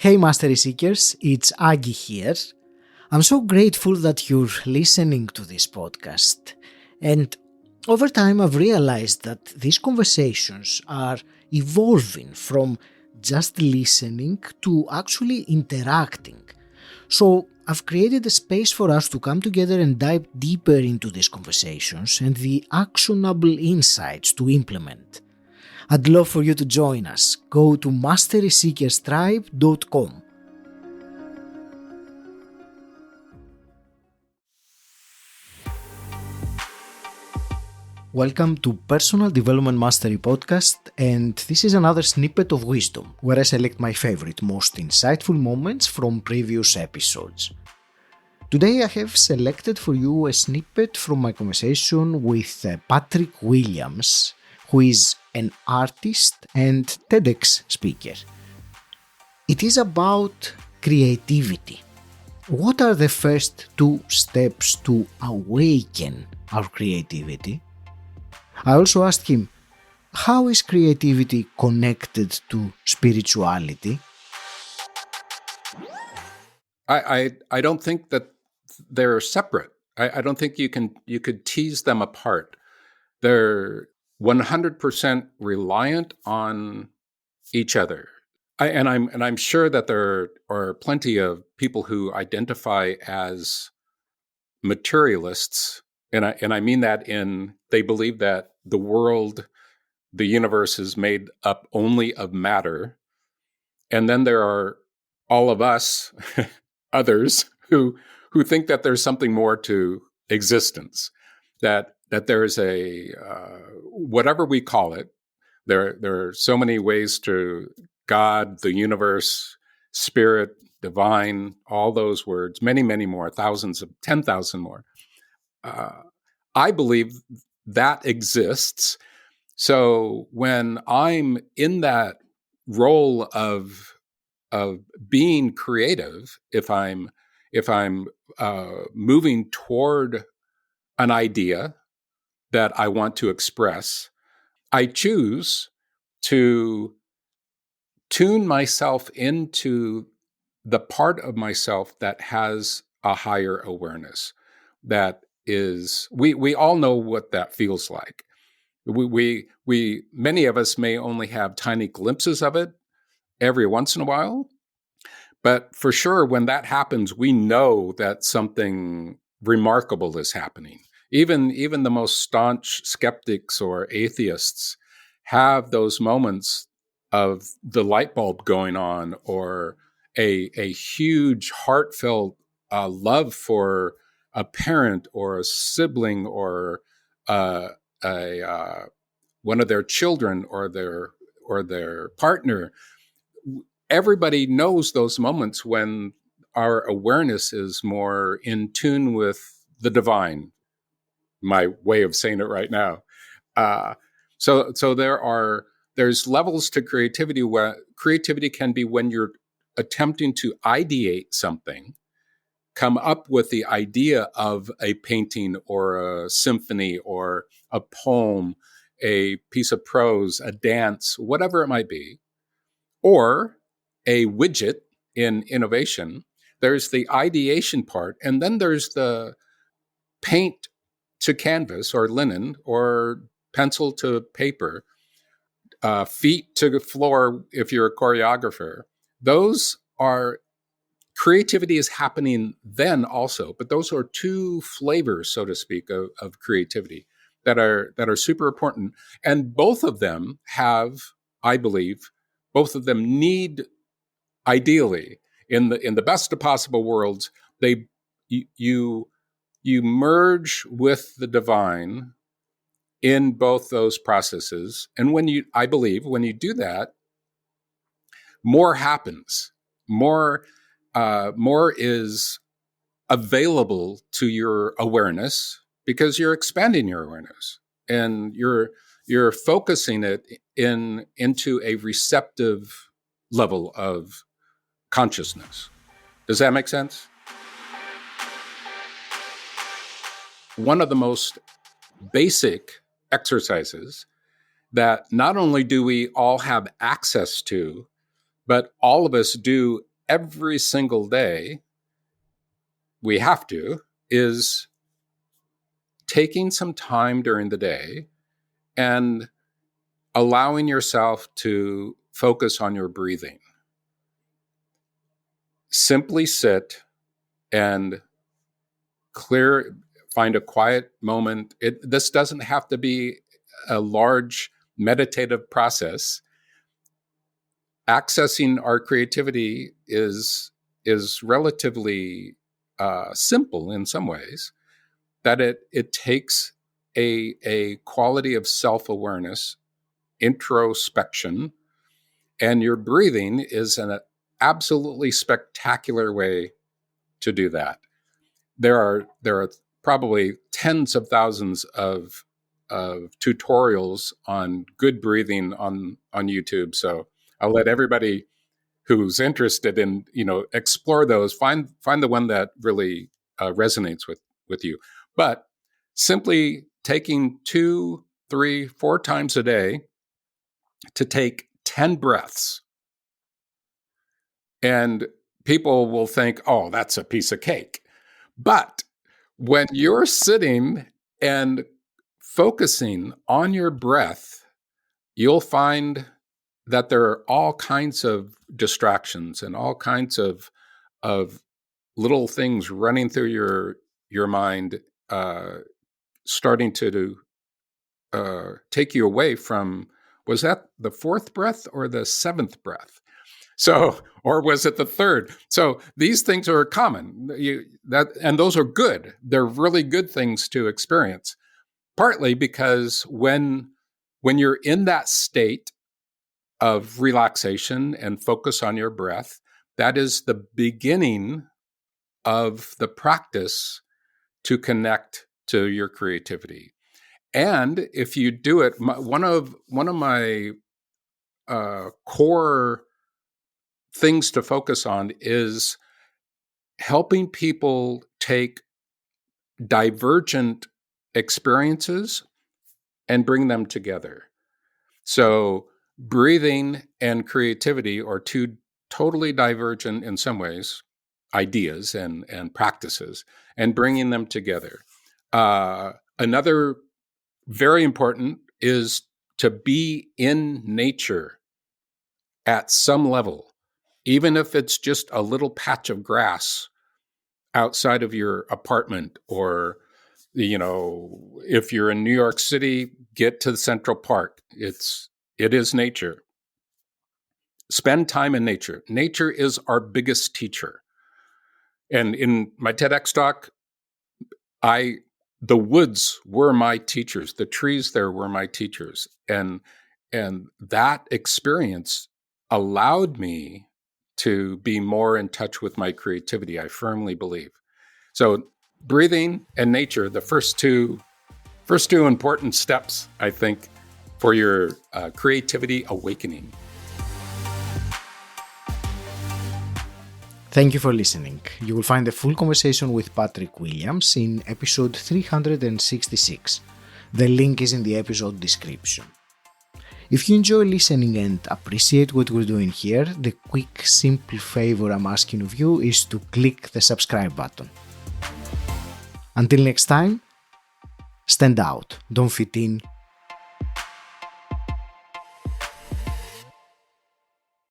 Hey Mastery Seekers, it's Agi here. I'm so grateful that you're listening to this podcast. And over time I've realized that these conversations are evolving from just listening to actually interacting. So I've created a space for us to come together and dive deeper into these conversations and the actionable insights to implement. I'd love for you to join us. Go to 𝗩𝗡𝗦𝗢𝗨𝗥𝗖𝗘.com. Welcome to Personal Development Mastery Podcast, and this is another snippet of wisdom where I select my favorite, most insightful moments from previous episodes. Today I have selected for you a snippet from my conversation with Patrick Williams, who is an artist and TEDx speaker. It is about creativity. What are the first two steps to awaken our creativity? I also asked him, how is creativity connected to spirituality? I don't think that they're separate. I don't think you could tease them apart. They're 100% reliant on each other. I'm sure that there are plenty of people who identify as materialists, and I mean that they believe that the world, the universe is made up only of matter, and then there are all of us, others who think that there's something more to existence, that there's a whatever we call it. There are so many ways to God, the universe, spirit, divine, all those words, many, many more, 10,000 more. I believe that exists. So when I'm in that role of being creative, if I'm moving toward an idea that I want to express, I choose to tune myself into the part of myself that has a higher awareness. That is, we all know what that feels like. We many of us may only have tiny glimpses of it every once in a while, but for sure, when that happens, we know that something remarkable is happening. Even the most staunch skeptics or atheists have those moments of the light bulb going on, or a huge heartfelt love for a parent or a sibling or one of their children or their partner. Everybody knows those moments when our awareness is more in tune with the divine. My way of saying it right now. So there's levels to creativity where creativity can be when you're attempting to ideate something, come up with the idea of a painting or a symphony or a poem, a piece of prose, a dance, whatever it might be, or a widget in innovation. There's the ideation part, and then there's the paint to canvas or linen or pencil to paper, feet to the floor if you're a choreographer. Those are, creativity is happening then also, but those are two flavors, so to speak, of creativity that are super important. And both of them have, I believe, both of them need, ideally, in the best of possible worlds, you merge with the divine in both those processes. And I believe when you do that, more happens. More is available to your awareness because you're expanding your awareness and you're focusing it into a receptive level of consciousness. Does that make sense? One of the most basic exercises that not only do we all have access to, but all of us do every single day, we have to, is taking some time during the day and allowing yourself to focus on your breathing. Simply sit and find a quiet moment. This doesn't have to be a large meditative process. Accessing our creativity is relatively simple in some ways, that it takes a quality of self-awareness, introspection, and your breathing is an absolutely spectacular way to do that. There are probably tens of thousands of tutorials on good breathing on YouTube. So I'll let everybody who's interested in, explore those, find the one that really resonates with you. But simply taking 2, 3, 4 times a day to take 10 breaths. And people will think, oh, that's a piece of cake. But when you're sitting and focusing on your breath, you'll find that there are all kinds of distractions and all kinds of little things running through your mind, starting to take you away from, was that the 4th breath or the 7th breath? So, or was it the 3rd? So these things are common, and those are good. They're really good things to experience, partly because when you're in that state of relaxation and focus on your breath, that is the beginning of the practice to connect to your creativity. And if you do it, one of my core things to focus on is helping people take divergent experiences and bring them together. So breathing and creativity are two totally divergent, in some ways, ideas and practices, and bringing them together. Another very important is to be in nature at some level, even if it's just a little patch of grass outside of your apartment, or, if you're in New York City, get to the Central Park. It is nature. Spend time in nature. Nature is our biggest teacher. And in my TEDx talk, the woods were my teachers. The trees there were my teachers. And that experience allowed me to be more in touch with my creativity, I firmly believe. So breathing and nature, the first two important steps, I think, for your creativity awakening. Thank you for listening. You will find the full conversation with Patrick Williams in episode 366. The link is in the episode description. If you enjoy listening and appreciate what we're doing here, the quick, simple favor I'm asking of you is to click the subscribe button. Until next time, stand out, don't fit in,